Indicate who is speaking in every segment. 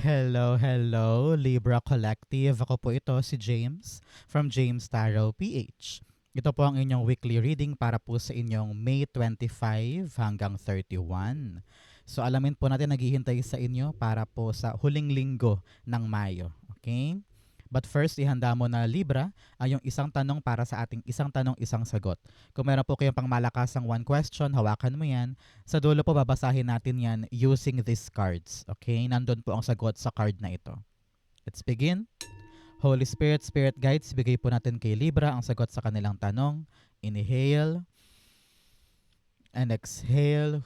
Speaker 1: Hello, hello, Libra Collective. Ako po ito, si James from James Tarot PH. Ito po ang inyong weekly reading para po sa inyong May 25 hanggang 31. So alamin po natin naghihintay sa inyo para po sa huling linggo ng Mayo. Okay? But first, ihanda mo na Libra ay yung isang tanong para sa ating isang tanong, isang sagot. Kung meron po kayong pangmalakasang one question, hawakan mo yan. Sa dulo po, babasahin natin yan using these cards. Okay? Nandun po ang sagot sa card na ito. Let's begin. Holy Spirit, Spirit Guides, bigay po natin kay Libra ang sagot sa kanilang tanong. Inhale and exhale.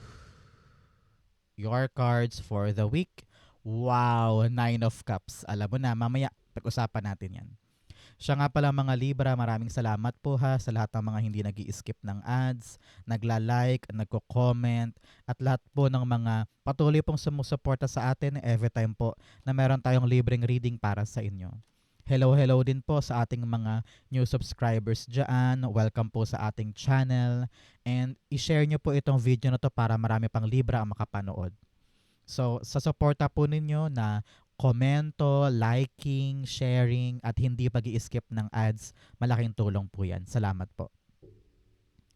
Speaker 1: Your cards for the week. Wow, Nine of Cups. Alam mo na, mamaya pag-usapan natin yan. Siya nga pala mga Libra, maraming salamat po ha sa lahat ng mga hindi nag-i-skip ng ads, nagla-like, nagko-comment, at lahat po ng mga patuloy pong sumusuporta sa atin every time po na meron tayong libreng reading para sa inyo. Hello, hello din po sa ating mga new subscribers dyan. Welcome po sa ating channel. And i-share nyo po itong video na to para marami pang Libra ang makapanood. So, sa suporta po ninyo na komento, liking, sharing, at hindi pag-i-skip ng ads, malaking tulong po yan. Salamat po.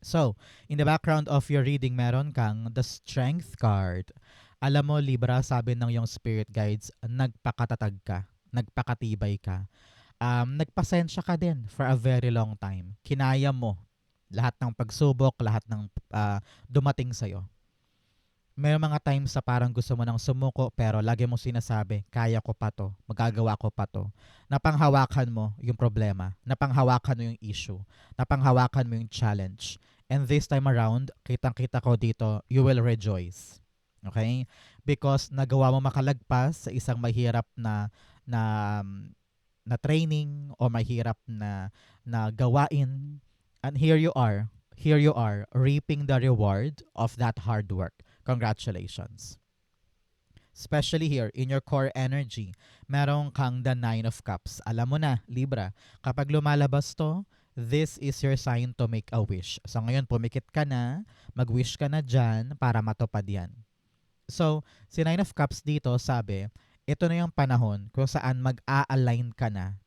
Speaker 1: So, in the background of your reading, meron kang the Strength card. Alam mo, Libra, sabi ng yung spirit guides, nagpakatatag ka, nagpakatibay ka. Nagpasensya ka din for a very long time. Kinaya mo lahat ng pagsubok, lahat ng dumating sa'yo. May mga times sa parang gusto mo nang sumuko pero lagi mo sinasabi, kaya ko pa to, magagawa ko pa to. Napanghawakan mo yung problema, napanghawakan mo yung issue, napanghawakan mo yung challenge. And this time around, kitang-kita ko dito, you will rejoice. Okay? Because nagawa mo makalagpas sa isang mahirap na, na training o mahirap na gawain. And here you are, reaping the reward of that hard work. Congratulations. Especially here, in your core energy, meron kang the Nine of Cups. Alam mo na, Libra, kapag lumalabas to, this is your sign to make a wish. So ngayon, pumikit ka na, mag-wish ka na dyan para matupad yan. So, si Nine of Cups dito, sabi, ito na yung panahon kung saan mag-a-align ka na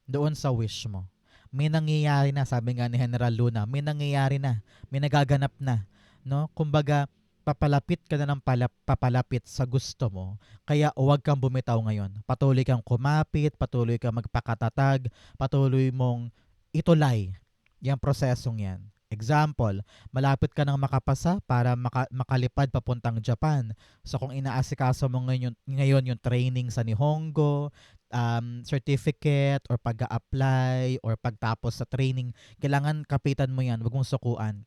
Speaker 1: doon sa wish mo. May nangyayari na, sabi nga ni General Luna, may nangyayari na, may nagaganap na. No? Kumbaga, papalapit ka na ng papalapit sa gusto mo, kaya huwag kang bumitaw ngayon. Patuloy kang kumapit, patuloy kang magpakatatag, patuloy mong itulay yung prosesong yan. Example, malapit ka nang makapasa para makalipad papuntang Japan. So kung inaasikaso mo ngayon yung training sa Nihongo, certificate or pag-a-apply or pagtapos sa training, kailangan kapitan mo yan, wag mong sukuan.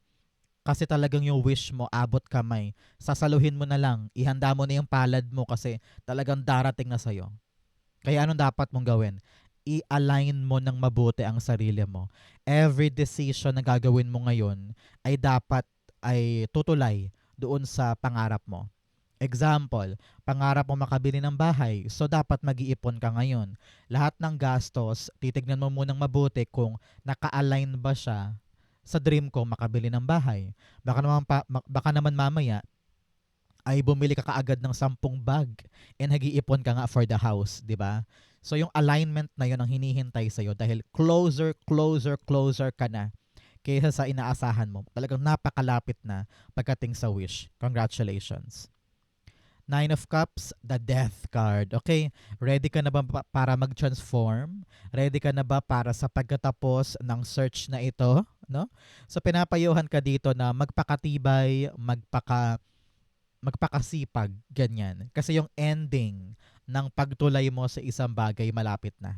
Speaker 1: Kasi talagang yung wish mo, abot kamay. Sasaluhin mo na lang. Ihanda mo na yung palad mo kasi talagang darating na sa'yo. Kaya anong dapat mong gawin? I-align mo ng mabuti ang sarili mo. Every decision na gagawin mo ngayon ay dapat ay tutulay doon sa pangarap mo. Example, pangarap mo makabili ng bahay, so dapat mag-iipon ka ngayon. Lahat ng gastos, titignan mo munang mabuti kung naka-align ba siya sa dream ko makabili ng bahay. Baka naman mamaya ay bumili ka kaagad ng 10 bag and nag-iipon ka nga for the house, di ba? So yung alignment na yun ang hinihintay sa'yo dahil closer ka na kaysa sa inaasahan mo. Talagang napakalapit na pagdating sa wish. Congratulations. Nine of Cups, the Death card. Okay, ready ka na ba para mag-transform? Ready ka na ba para sa pagkatapos ng search na ito? No? So pinapayuhan ka dito na magpakatibay, magpakasipag, ganyan. Kasi yung ending ng pagtulay mo sa isang bagay malapit na.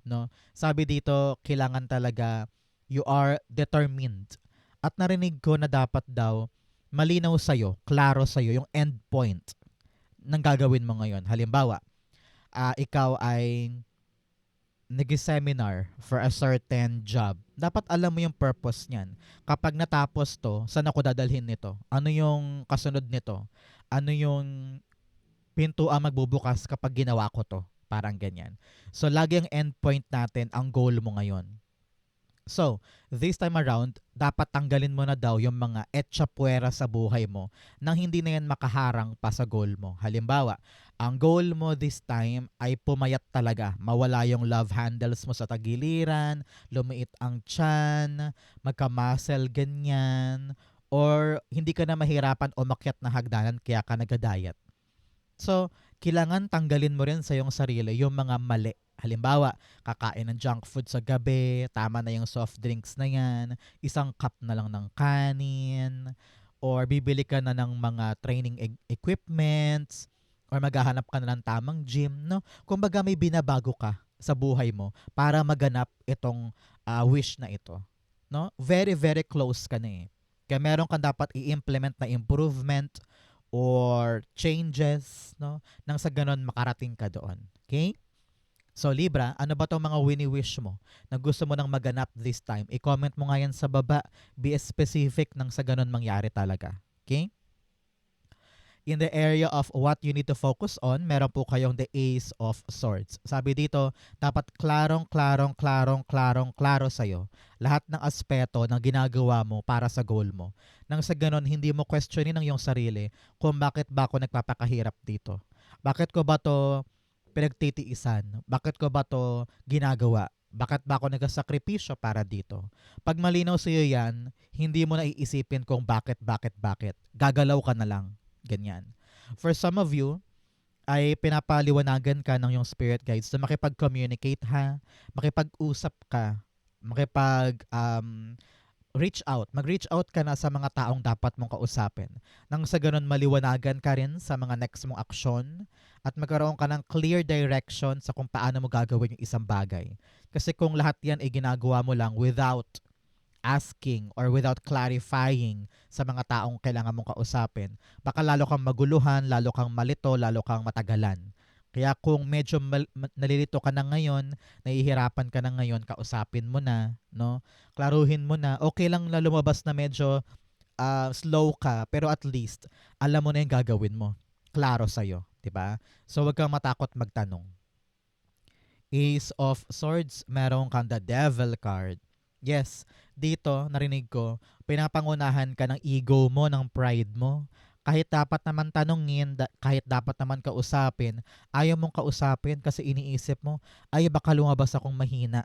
Speaker 1: No? Sabi dito, kailangan talaga you are determined. At narinig ko na dapat daw malinaw sa'yo, klaro sa'yo yung end point ng gagawin mo ngayon. Halimbawa, ikaw ay nag-seminar for a certain job. Dapat alam mo yung purpose niyan. Kapag natapos to, saan ako dadalhin nito? Ano yung kasunod nito? Ano yung pintuan magbubukas kapag ginawa ko to? Parang ganyan. So, lagi ang end point natin, ang goal mo ngayon. So, this time around, dapat tanggalin mo na daw yung mga etchapuera sa buhay mo nang hindi na yan makaharang pa sa goal mo. Halimbawa, Ang goal mo this time ay pumayat talaga. Mawala yung love handles mo sa tagiliran, lumiit ang tiyan, magka-muscle ganyan, or hindi ka na mahirapan umakyat na hagdanan kaya ka nagda-diet. So, kailangan tanggalin mo rin sa iyong sarili yung mga mali. Halimbawa, kakain ng junk food sa gabi, tama na yung soft drinks na yan, isang cup na lang ng kanin, or bibili ka na ng mga training equipments, or maghahanap ka na ng tamang gym, no? Kumbaga may binabago ka sa buhay mo para maganap itong wish na ito, no? Very, very close ka na eh. Kaya meron kang dapat i-implement na improvement or changes, no? Nang sa ganon makarating ka doon. Okay? So Libra, ano ba tong mga wini-wish mo na gusto mo nang maganap this time? I-comment mo nga yan sa baba. Be specific nang sa ganon mangyari talaga. Okay? In the area of what you need to focus on, meron po kayong the Ace of Swords. Sabi dito, dapat klaro sa'yo lahat ng aspeto ng ginagawa mo para sa goal mo. Nang sa ganon, hindi mo questionin ang iyong sarili kung bakit ba ako nagpapakahirap dito. Bakit ko ba to pinagtitiisan? Bakit ko ba to ginagawa? Bakit ba ako nagsasakripisyo para dito? Pag malinaw sa iyo yan, hindi mo na iisipin kung bakit. Gagalaw ka na lang. Ganyan. For some of you, ay pinapaliwanagan ka ng yung spirit guides na makipag-communicate ha, makipag-usap ka, reach out. Mag-reach out ka na sa mga taong dapat mong kausapin. Nang sa ganun maliwanagan ka rin sa mga next mong aksyon at magkaroon ka ng clear direction sa kung paano mo gagawin yung isang bagay. Kasi kung lahat yan ay ginagawa mo lang without asking or without clarifying sa mga taong kailangan mong kausapin, baka lalo kang maguluhan, lalo kang malito, lalo kang matagalan. Kaya kung medyo nalilito ka na ngayon, nahihirapan ka na ngayon, kausapin mo na, no? Klaruhin mo na, okay lang na lumabas na medyo slow ka, pero at least alam mo na yung gagawin mo. Klaro sa'yo, 'di ba? So wag kang matakot magtanong. Ace of Swords, meron kang the Devil card. Yes, dito narinig ko, pinapangunahan ka ng ego mo, ng pride mo. Kahit dapat naman tanungin, kahit dapat naman kausapin, ayaw mong kausapin kasi iniisip mo, ay baka lumabas akong mahina.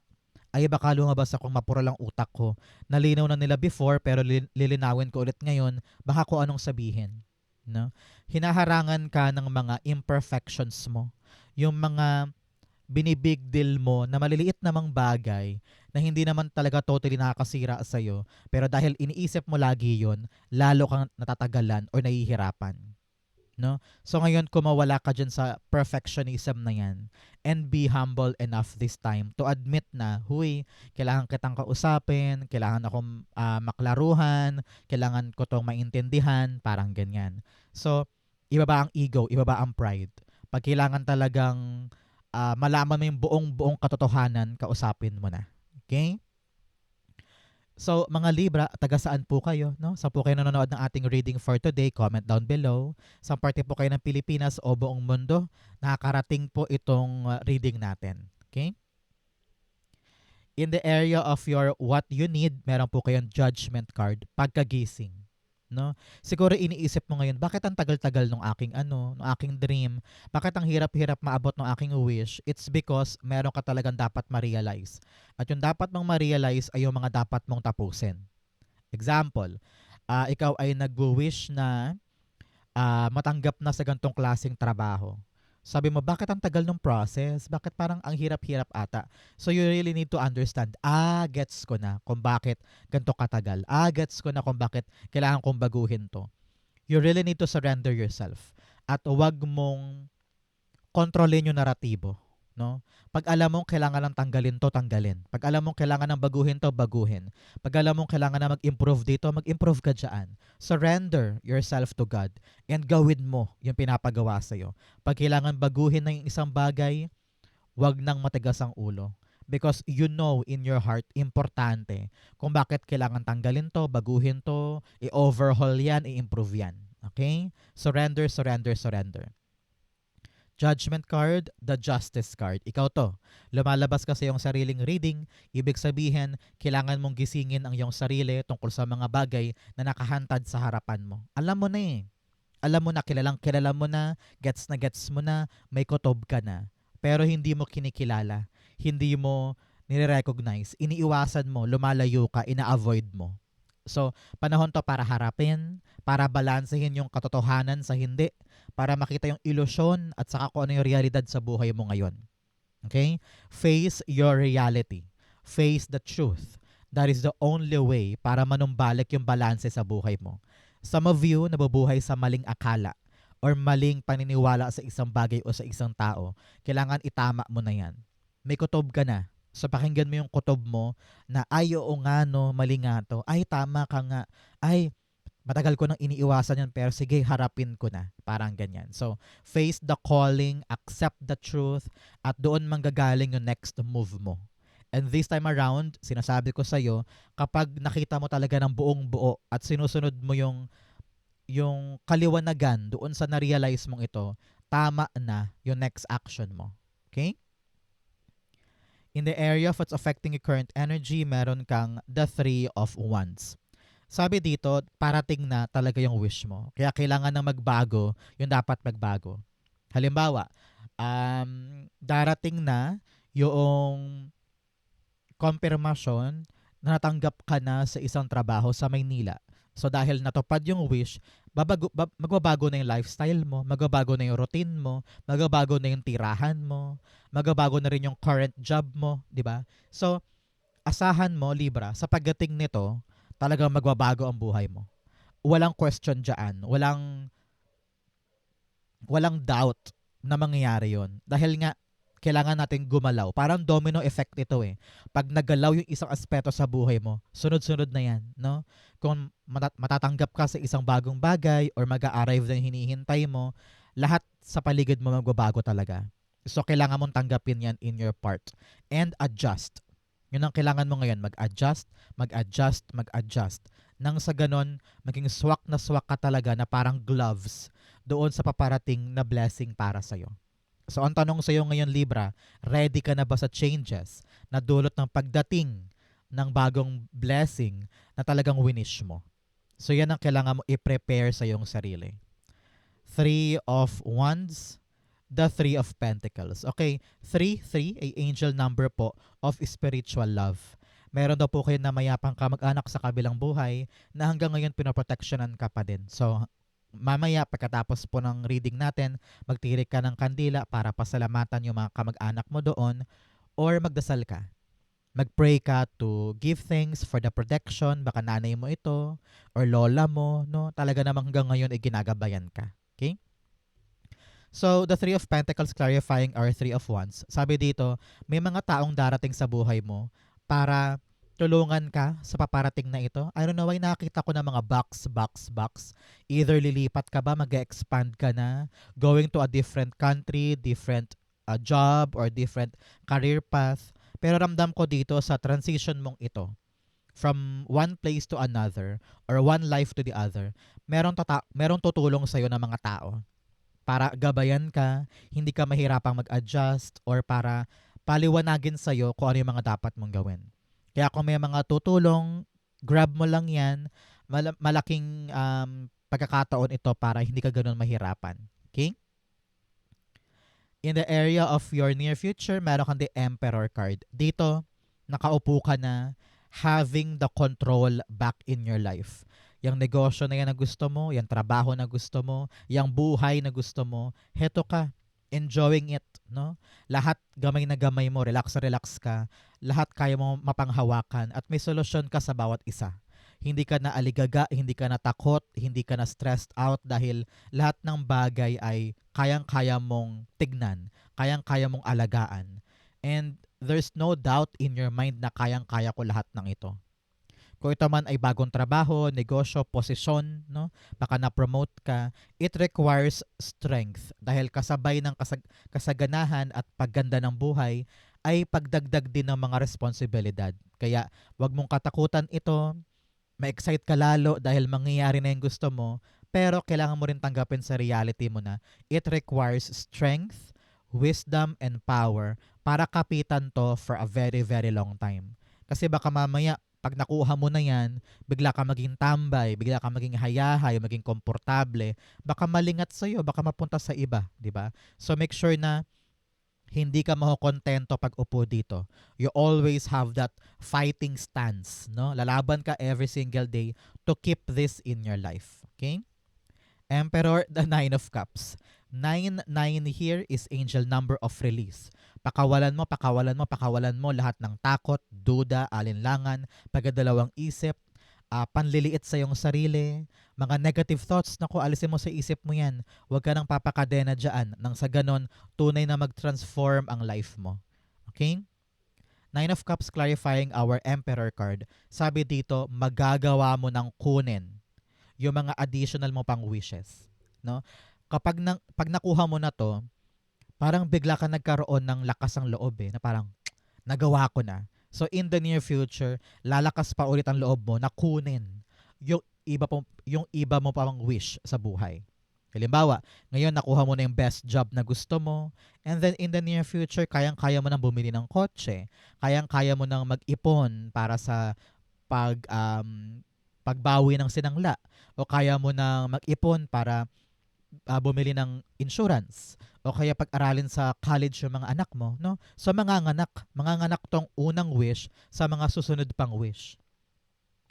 Speaker 1: Ay baka lumabas akong mapura lang utak ko. Nalinaw na nila before pero lilinawin ko ulit ngayon, baka ko anong sabihin. No? Hinaharangan ka ng mga imperfections mo. Yung mga binibig deal mo na maliliit namang bagay na hindi naman talaga totally nakakasira sa'yo, pero dahil iniisip mo lagi yon, lalo kang natatagalan or nahihirapan. No? So ngayon, kung mawala ka dyan sa perfectionism na yan, and be humble enough this time to admit na, huy, kailangan kitang kausapin, kailangan akong maklaruhan, kailangan ko tong maintindihan, parang ganyan. So, ibaba ang ego, ibaba ang pride. Pag kailangan talagang malaman mo yung buong katotohanan, kausapin mo na. Okay? So, mga Libra, taga saan po kayo? No? Saan po kayo nanonood ng ating reading for today? Comment down below. Saan parte po kayo ng Pilipinas o buong mundo? Nakakarating po itong reading natin. Okay? In the area of your what you need, meron po kayong judgment card, pagkagising. No? Siguro iniisip mo ngayon, bakit ang tagal-tagal ng aking dream? Bakit ang hirap-hirap maabot ng aking wish? It's because meron ka talagang dapat ma-realize. At yung dapat mong ma-realize ay yung mga dapat mong tapusin. Example, ikaw ay nag-wish na matanggap na sa gantong klaseng trabaho. Sabi mo, bakit ang tagal ng process? Bakit parang ang hirap-hirap ata? So you really need to understand, gets ko na kung bakit ganito katagal. Gets ko na kung bakit kailangan kong baguhin to. You really need to surrender yourself. At huwag mong kontrolin yung naratibo. No? Pag alam mong kailangan lang tanggalin to, tanggalin. Pag alam mong kailangan ng baguhin to, baguhin. Pag alam mong kailangan na mag-improve dito, mag-improve ka dyan. Surrender yourself to God and gawin mo yung pinapagawa sa'yo. Pag kailangan baguhin na yung isang bagay, wag nang matigas ang ulo. Because you know in your heart, importante kung bakit kailangan tanggalin to, baguhin to, i-overhaul yan, i-improve yan. Okay? Surrender, surrender, surrender. Judgment card, the justice card. Ikaw to. Lumalabas ka sa iyong sariling reading. Ibig sabihin, kailangan mong gisingin ang iyong sarili tungkol sa mga bagay na nakahantad sa harapan mo. Alam mo na eh. alam mo na, kilalang kilala mo na gets mo na, may kutob ka na. Pero hindi mo kinikilala, hindi mo nire-recognize, iniiwasan mo, lumalayo ka, ina-avoid mo. So, panahon to para harapin, para balansehin yung katotohanan sa hindi, para makita yung ilusyon at saka kung ano yung realidad sa buhay mo ngayon. Okay? Face your reality. Face the truth. That is the only way para manumbalik yung balanse sa buhay mo. Some of you nabubuhay sa maling akala or maling paniniwala sa isang bagay o sa isang tao. Kailangan itama mo na yan. May kutob ka na. So pakinggan mo yung kutob mo na ay oo nga no, mali nga to. Ay tama ka nga. Ay matagal ko nang iniiwasan yan pero sige harapin ko na. Parang ganyan. So face the calling, accept the truth at doon manggagaling yung next move mo. And this time around, sinasabi ko sa'yo, kapag nakita mo talaga ng buong buo at sinusunod mo yung kaliwanagan doon sa na-realize mong ito, tama na yung next action mo. Okay? In the area of what's affecting your current energy, meron kang the 3 of Wands. Sabi dito, parating na talaga yung wish mo. Kaya kailangan na magbago yung dapat magbago. Halimbawa, darating na yung konfirmasyon na natanggap ka na sa isang trabaho sa Maynila. So dahil natupad yung wish, magbabago na yung lifestyle mo, magbabago na yung routine mo, magbabago na yung tirahan mo, magbabago na rin yung current job mo, di ba? So, asahan mo, Libra, sa pagdating nito, talagang magbabago ang buhay mo. Walang question dyan, walang doubt na mangyayari yon. Dahil nga, kailangan natin gumalaw. Parang domino effect ito eh. Pag nagalaw yung isang aspeto sa buhay mo, sunod-sunod na yan. No? Kung matatanggap ka sa isang bagong bagay or mag-a-arrive na yung hinihintay mo, lahat sa paligid mo magbabago talaga. So, kailangan mong tanggapin yan in your part. And adjust. Yun ang kailangan mo ngayon. Mag-adjust, mag-adjust, mag-adjust. Nang sa ganon, maging swak na swak ka talaga na parang gloves doon sa paparating na blessing para sa'yo. So, ang tanong sa'yo ngayon, Libra, ready ka na ba sa changes na dulot ng pagdating ng bagong blessing na talagang winish mo? So, yan ang kailangan mo i-prepare sa iyong sarili. 3 of Wands, the 3 of Pentacles. Okay, 3 ay angel number po of spiritual love. Meron daw po kayo na mayapang kamag-anak sa kabilang buhay na hanggang ngayon pinoproteksyonan ka pa din. So, mamaya pagkatapos po ng reading natin, magtirik ka ng kandila para pasalamatan yung mga kamag-anak mo doon or magdasal ka. Mag-pray ka to give thanks for the protection, baka nanay mo ito or lola mo, no? Talaga namang hanggang ngayon ay ginagabayan ka. Okay? So, the 3 of Pentacles clarifying our 3 of Wands. Sabi dito, may mga taong darating sa buhay mo para tulungan ka sa paparating na ito. I don't know why nakakita ko ng mga box. Either lilipat ka ba, mag-expand ka na, going to a different country, different job, or different career path. Pero ramdam ko dito sa transition mong ito, from one place to another, or one life to the other, merong tutulong sa'yo ng mga tao para gabayan ka, hindi ka mahirapang mag-adjust, or para paliwanagin sa'yo kung ano yung mga dapat mong gawin. Kaya kung may mga tutulong, grab mo lang yan. Malaking pagkakataon ito para hindi ka ganun mahirapan. Okay? In the area of your near future, meron kang the Emperor card. Dito, nakaupo ka na having the control back in your life. Yung negosyo na yan na gusto mo, yung trabaho na gusto mo, yung buhay na gusto mo, heto ka. Enjoying it, no? Lahat gamay na gamay mo, relax ka. Lahat kaya mo mapanghawakan at may solusyon ka sa bawat isa. Hindi ka na aligaga, hindi ka na takot, hindi ka na stressed out dahil lahat ng bagay ay kayang-kaya mong tignan, kayang-kaya mong alagaan. And there's no doubt in your mind na kayang-kaya ko lahat ng ito. Kung ito man ay bagong trabaho, negosyo, posisyon, no? Baka na-promote ka, it requires strength dahil kasabay ng kasaganahan at pagganda ng buhay ay pagdagdag din ng mga responsibilidad. Kaya wag mong katakutan ito, ma-excite ka lalo dahil mangyayari na yung gusto mo, pero kailangan mo rin tanggapin sa reality mo na it requires strength, wisdom, and power para kapitan to for a very, very long time. Kasi baka mamaya Pag nakuha mo na yan, bigla ka maging tambay, bigla ka maging hayahay, maging komportable, baka malingat sa'yo, baka mapunta sa iba, di ba? So make sure na hindi ka makokontento pag upo dito. You always have that fighting stance, no? Lalaban ka every single day to keep this in your life. Okay? Emperor, the Nine of Cups. 9 here is angel number of release. Pakawalan mo, pakawalan mo, pakawalan mo lahat ng takot, duda, alinlangan, pagdadalawang isip, panliliit sa iyong sarili, mga negative thoughts, naku, alisin mo sa isip mo yan. Huwag ka nang papakadena dyan. Nang sa ganon, tunay na mag-transform ang life mo. Okay? Nine of Cups clarifying our Emperor card. Sabi dito, magagawa mo ng kunin yung mga additional mo pang wishes. No? Pag nakuha mo na to, parang bigla ka nagkaroon ng lakas ng loob na parang nagawa ko na. So in the near future, lalakas pa ulit ang loob mo na kunin yung iba mo pang wish sa buhay. Halimbawa, ngayon nakuha mo na yung best job na gusto mo, and then in the near future, kayang-kaya mo nang bumili ng kotse, kayang-kaya mo nang mag-ipon para sa pagbawi ng sinangla, o kaya mo nang mag-ipon para bumili ng insurance, o kaya pag-aralin sa college yung mga anak mo, no? So manganganak tong unang wish sa mga susunod pang wish.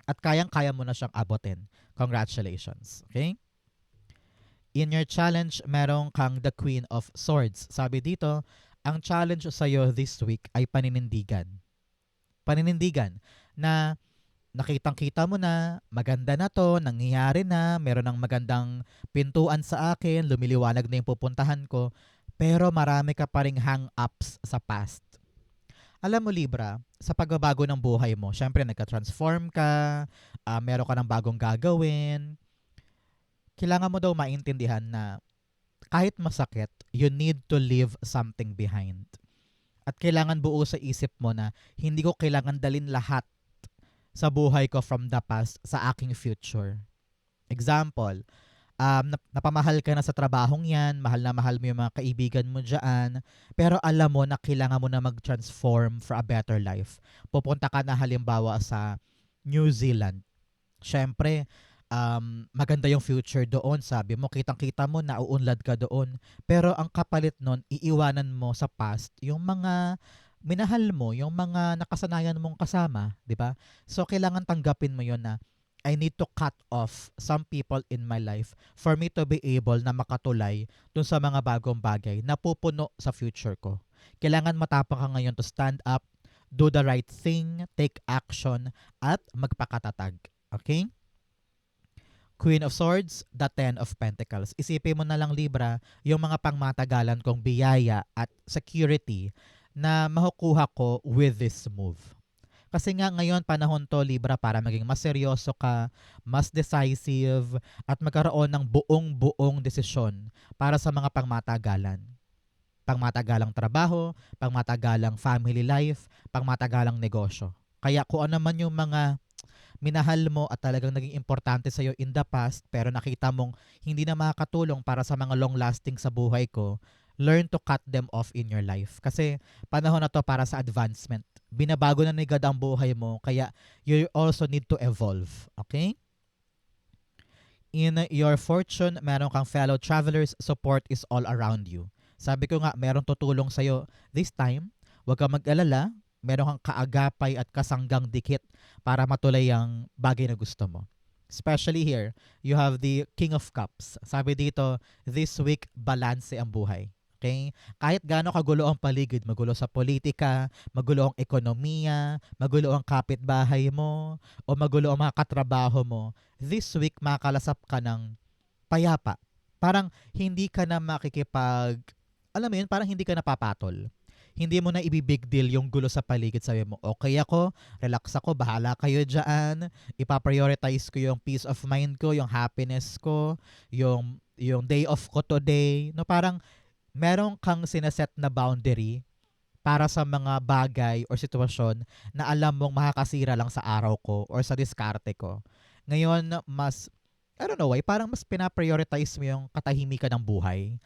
Speaker 1: At kayang-kaya mo na siyang abutin. Congratulations. Okay? In your challenge, meron kang the Queen of Swords. Sabi dito, ang challenge sa'yo this week ay paninindigan. Paninindigan na nakitang-kita mo na, maganda na to, nangyayari na, meron ng magandang pintuan sa akin, lumiliwanag na yung pupuntahan ko, pero marami ka pa ring hang-ups sa past. Alam mo, Libra, sa pagbabago ng buhay mo, syempre nagka-transform ka, meron ka ng bagong gagawin, kailangan mo daw maintindihan na kahit masakit, you need to leave something behind. At kailangan buo sa isip mo na hindi ko kailangan dalin lahat sa buhay ko from the past sa aking future. Example, napamahal ka na sa trabahong yan, mahal na mahal mo yung mga kaibigan mo dyan, pero alam mo na kailangan mo na mag-transform for a better life. Pupunta ka na halimbawa sa New Zealand. Syempre, maganda yung future doon. Sabi mo, kitang-kita mo, nauunlad ka doon. Pero ang kapalit nun, iiwanan mo sa past yung mga minahal mo, yung mga nakasanayan mong kasama, di ba? So, kailangan tanggapin mo yun na I need to cut off some people in my life for me to be able na makatulay dun sa mga bagong bagay na pupuno sa future ko. Kailangan matapang ka ngayon to stand up, do the right thing, take action, at magpakatatag. Okay? Queen of Swords, the Ten of Pentacles. Isipin mo na lang, Libra, yung mga pangmatagalan kong biyaya at security na makukuha ko with this move. Kasi nga ngayon panahon to, Libra, para maging mas seryoso ka, mas decisive, at magkaroon ng buong desisyon para sa mga pangmatagalan. Pangmatagalang trabaho, pangmatagalang family life, pangmatagalang negosyo. Kaya kung ano man yung mga minahal mo at talagang naging importante sa'yo in the past, pero nakita mong hindi na makakatulong para sa mga long-lasting sa buhay ko, learn to cut them off in your life. Kasi panahon na to para sa advancement. Binabago na ni God ang buhay mo, kaya you also need to evolve. Okay? In your fortune, meron kang fellow travelers, support is all around you. Sabi ko nga, meron tutulong sa'yo this time. Huwag kang mag-alala, meron kang kaagapay at kasanggang dikit para matulay ang bagay na gusto mo. Especially here, you have the King of Cups. Sabi dito, this week, balance ang buhay. Okay? Kahit gaano kagulo ang paligid, magulo sa politika, magulo ang ekonomiya, magulo ang kapitbahay mo, o magulo ang mga katrabaho mo, this week makakalasap ka ng payapa. Parang hindi ka na alam mo yun, parang hindi ka napapatol. Hindi mo na ibibig deal yung gulo sa paligid. Sabi mo, okay ako, relax ako, bahala kayo dyan. Ipaprioritize ko yung peace of mind ko, yung happiness ko, yung day off ko today. No, parang meron kang sineset na boundary para sa mga bagay or sitwasyon na alam mong makakasira lang sa araw ko or sa diskarte ko. Ngayon, I don't know why, parang mas pinaprioritize mo yung katahimikan ng buhay.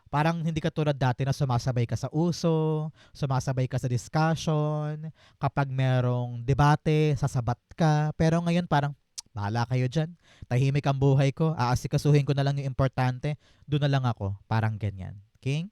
Speaker 1: Parang hindi ka tulad dati na sumasabay ka sa uso, sumasabay ka sa discussion, kapag merong debate, sasabat ka. Pero ngayon parang, bahala kayo dyan. Tahimik ang buhay ko, aasikasuhin ko na lang yung importante, doon na lang ako. Parang ganyan. King?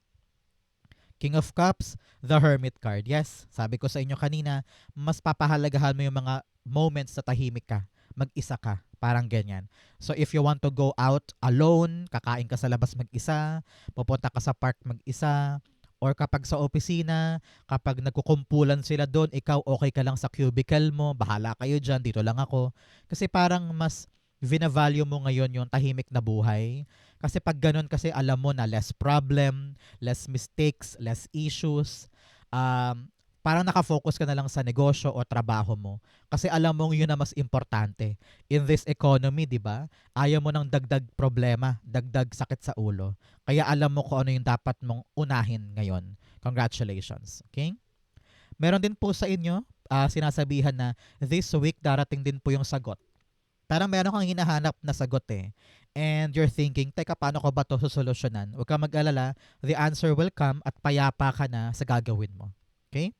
Speaker 1: King of Cups, the Hermit card. Yes, sabi ko sa inyo kanina, mas papahalagahan mo yung mga moments na tahimik ka. Mag-isa ka. Parang ganyan. So if you want to go out alone, kakain ka sa labas mag-isa, pupunta ka sa park mag-isa, or kapag sa opisina, kapag nagkukumpulan sila doon, ikaw okay ka lang sa cubicle mo, bahala kayo dyan, dito lang ako. Kasi parang mas vinavalue mo ngayon yung tahimik na buhay. Kasi pag ganun kasi alam mo na less problem, less mistakes, less issues. Parang nakafocus ka na lang sa negosyo o trabaho mo. Kasi alam mo yun na mas importante. In this economy, di ba? Ayaw mo ng dagdag problema, dagdag sakit sa ulo. Kaya alam mo kung ano yung dapat mong unahin ngayon. Congratulations. Okay? Meron din po sa inyo, sinasabihan na this week darating din po yung sagot. Parang meron kang hinahanap na sagot eh. And you're thinking, teka, paano ko ba ito susolusyonan? Huwag kang mag-alala, the answer will come at payapa ka na sa gagawin mo. Okay?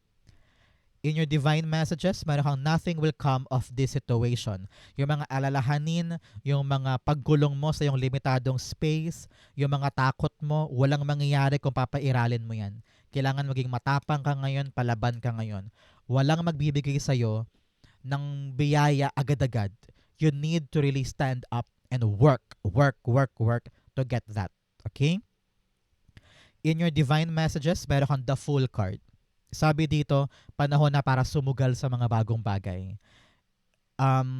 Speaker 1: In your divine messages, meron kang nothing will come of this situation. Yung mga alalahanin, yung mga paggulong mo sa yung limitadong space, yung mga takot mo, walang mangyayari kung papairalin mo yan. Kailangan maging matapang ka ngayon, palaban ka ngayon. Walang magbibigay sa'yo ng biyaya agad-agad. You need to really stand up and work to get that. Okay? In your divine messages, meron kang the Fool card. Sabi dito, panahon na para sumugal sa mga bagong bagay.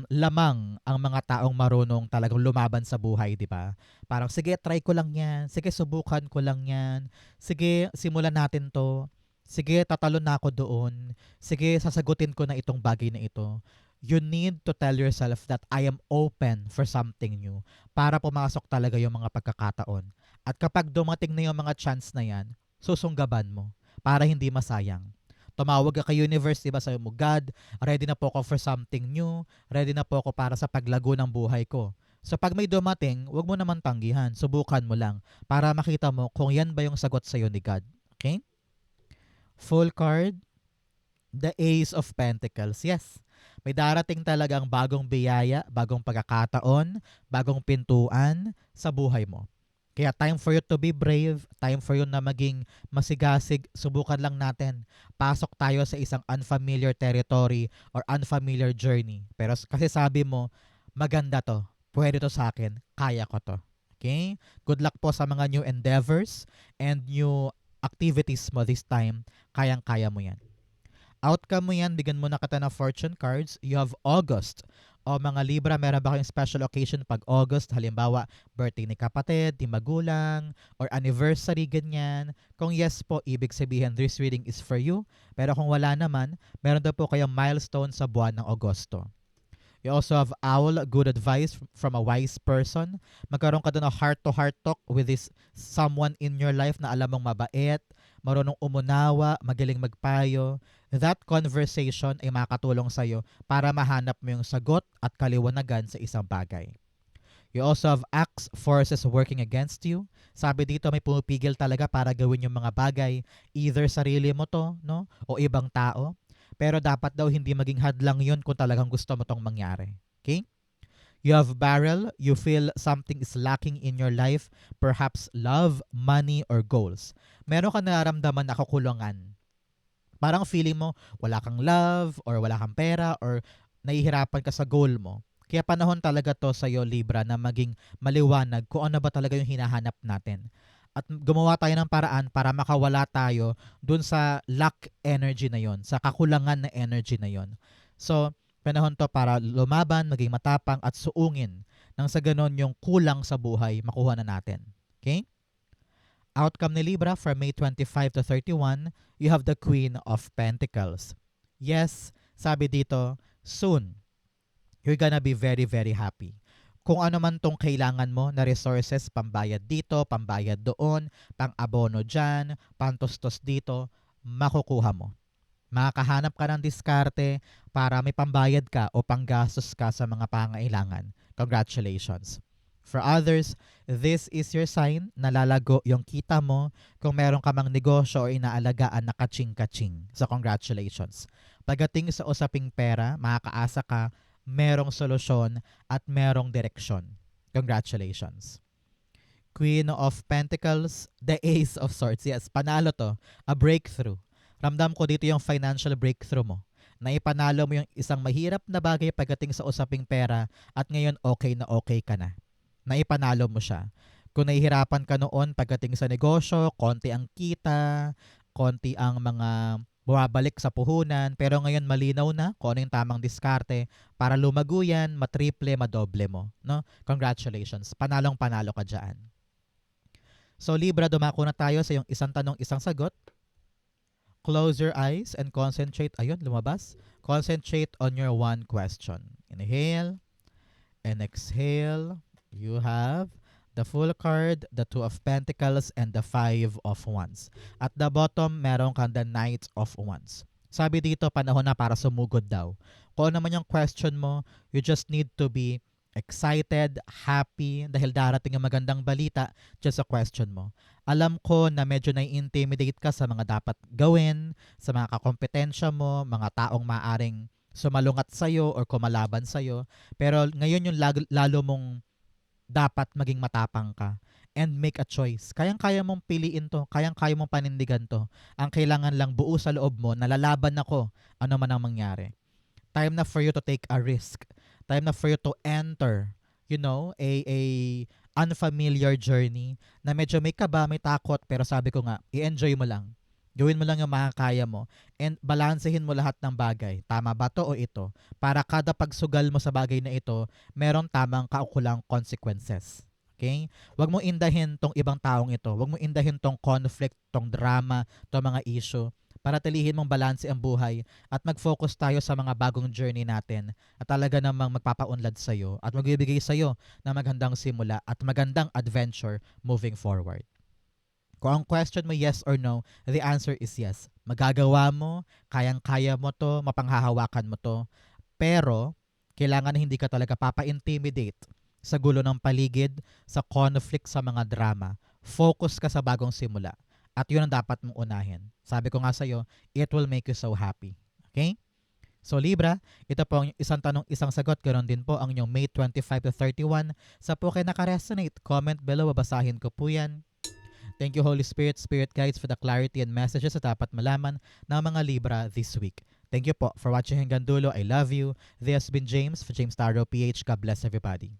Speaker 1: Lamang ang mga taong marunong talagang lumaban sa buhay, di ba? Parang, sige, try ko lang yan. Sige, subukan ko lang yan. Sige, simulan natin to. Sige, tatalon na ako doon. Sige, sasagutin ko na itong bagay na ito. You need to tell yourself that I am open for something new para pumasok talaga yung mga pagkakataon. At kapag dumating na yung mga chance na yan, susunggaban mo para hindi masayang. Tumawag ka kay universe, diba? Sabi mo, God, ready na po ako for something new. Ready na po ako para sa paglago ng buhay ko. So pag may dumating, wag mo naman tanggihan. Subukan mo lang para makita mo kung yan ba yung sagot sa'yo ni God. Okay? Full card, the Ace of Pentacles. Yes. May darating talagang bagong biyaya, bagong pagkakataon, bagong pintuan sa buhay mo. Kaya time for you to be brave, time for you na maging masigasig, subukan lang natin. Pasok tayo sa isang unfamiliar territory or unfamiliar journey. Pero kasi sabi mo, maganda to, pwede to sa akin, kaya ko to. Okay? Good luck po sa mga new endeavors and new activities mo this time. Kayang-kaya mo yan. Outcome mo yan, bigyan mo na kita ng fortune cards. You have August. O mga Libra, meron ba kayong special occasion pag August? Halimbawa, birthday ni kapatid, ni magulang, or anniversary, ganyan. Kung yes po, ibig sabihin this reading is for you. Pero kung wala naman, meron daw po kayong milestone sa buwan ng Agosto. You also have Owl, good advice from a wise person. Magkaroon ka doon ng heart-to-heart talk with this someone in your life na alam mong mabait, marunong umunawa, magaling magpayo. That conversation ay makakatulong sa'yo para mahanap mo yung sagot at kaliwanagan sa isang bagay. You also have X forces working against you. Sabi dito may pumipigil talaga para gawin yung mga bagay. Either sarili mo to, no? O ibang tao. Pero dapat daw hindi maging hadlang yun kung talagang gusto mo tong mangyari. Okay? You have Barrel. You feel something is lacking in your life. Perhaps love, money, or goals. Meron ka nararamdaman na kakulangan. Parang feeling mo wala kang love or wala kang pera or nahihirapan ka sa goal mo. Kaya panahon talaga to sa iyo, Libra, na maging maliwanag kung ano ba talaga yung hinahanap natin. At gumawa tayo ng paraan para makawala tayo dun sa lack energy na yon, sa kakulangan na energy na yon. So, panahon to para lumaban, maging matapang at suungin nang sa ganon yung kulang sa buhay makuha na natin. Okay? Outcome ni Libra from May 25 to 31, you have the Queen of Pentacles. Yes, sabi dito, soon, you're gonna be very, very happy. Kung ano man tong kailangan mo na resources, pambayad dito, pambayad doon, pang-abono dyan, pantustos dito, makukuha mo. Makakahanap ka ng diskarte para may pambayad ka o panggastos ka sa mga pangailangan. Congratulations. For others, this is your sign na lalago yung kita mo kung meron ka mang negosyo o inaalagaan na kaching-kaching. So congratulations. Pagdating sa usaping pera, makakaasa ka, merong solusyon at merong direksyon. Congratulations. Queen of Pentacles, the Ace of Swords. Yes, panalo to. A breakthrough. Ramdam ko dito yung financial breakthrough mo. Naipanalo mo yung isang mahirap na bagay pagdating sa usaping pera at ngayon okay na okay ka na. Naipanalo mo siya. Kung nahihirapan ka noon pagdating sa negosyo, konti ang kita, konti ang mga bumabalik sa puhunan, pero ngayon malinaw na kung ano yung tamang diskarte para lumago yan, matriple, madoble mo. No? Congratulations. Panalong panalo ka dyan. So Libra, dumako na tayo sa yung isang tanong, isang sagot. Close your eyes and concentrate. Ayun, lumabas. Concentrate on your one question. Inhale and exhale. You have the Fool card, the Two of Pentacles, and the Five of Wands. At the bottom, meron kang the Knight of Wands. Sabi dito, panahon na para sumugod daw. Kung ano naman yung question mo, you just need to be excited, happy, dahil darating ang magandang balita just sa question mo. Alam ko na medyo nai-intimidate ka sa mga dapat gawin, sa mga kakompetensya mo, mga taong maaring sumalungat sa'yo or kumalaban sa'yo. Pero ngayon yung lalo mong dapat maging matapang ka and make a choice. Kayang-kaya mong piliin to, kayang-kaya mong panindigan to. Ang kailangan lang buo sa loob mo, nalalaban ako, ano man ang mangyari. Time na for you to take a risk. Time na for you to enter, a unfamiliar journey na medyo may kaba, may takot, pero sabi ko nga, i-enjoy mo lang. Gawin mo lang yung makakaya mo and balansehin mo lahat ng bagay. Tama ba to o ito? Para kada pagsugal mo sa bagay na ito, meron tamang kaukulang consequences. Okay? Huwag mo indahin tong ibang taong ito. Huwag mo indahin tong conflict, tong drama, tong mga issue. Para talihin mong balanse ang buhay at mag-focus tayo sa mga bagong journey natin at talaga namang magpapaunlad sa'yo at magbibigay sa'yo ng magandang simula at magandang adventure moving forward. Kung ang question mo yes or no, the answer is yes. Magagawa mo, kayang-kaya mo to, mapanghahawakan mo to, pero kailangan na hindi ka talaga papa-intimidate sa gulo ng paligid, sa conflict, sa mga drama. Focus ka sa bagong simula. At yun ang dapat mong unahin. Sabi ko nga sa'yo, it will make you so happy. Okay? So Libra, ito po ang isang tanong, isang sagot. Ganon din po ang inyong May 25 to 31. Sa po kayo nakaresonate, comment below, babasahin ko po yan. Thank you Holy Spirit, Spirit Guides for the clarity and messages na dapat malaman ng mga Libra this week. Thank you po for watching hanggang dulo. I love you. This has been James for James Tarot PH. God bless everybody.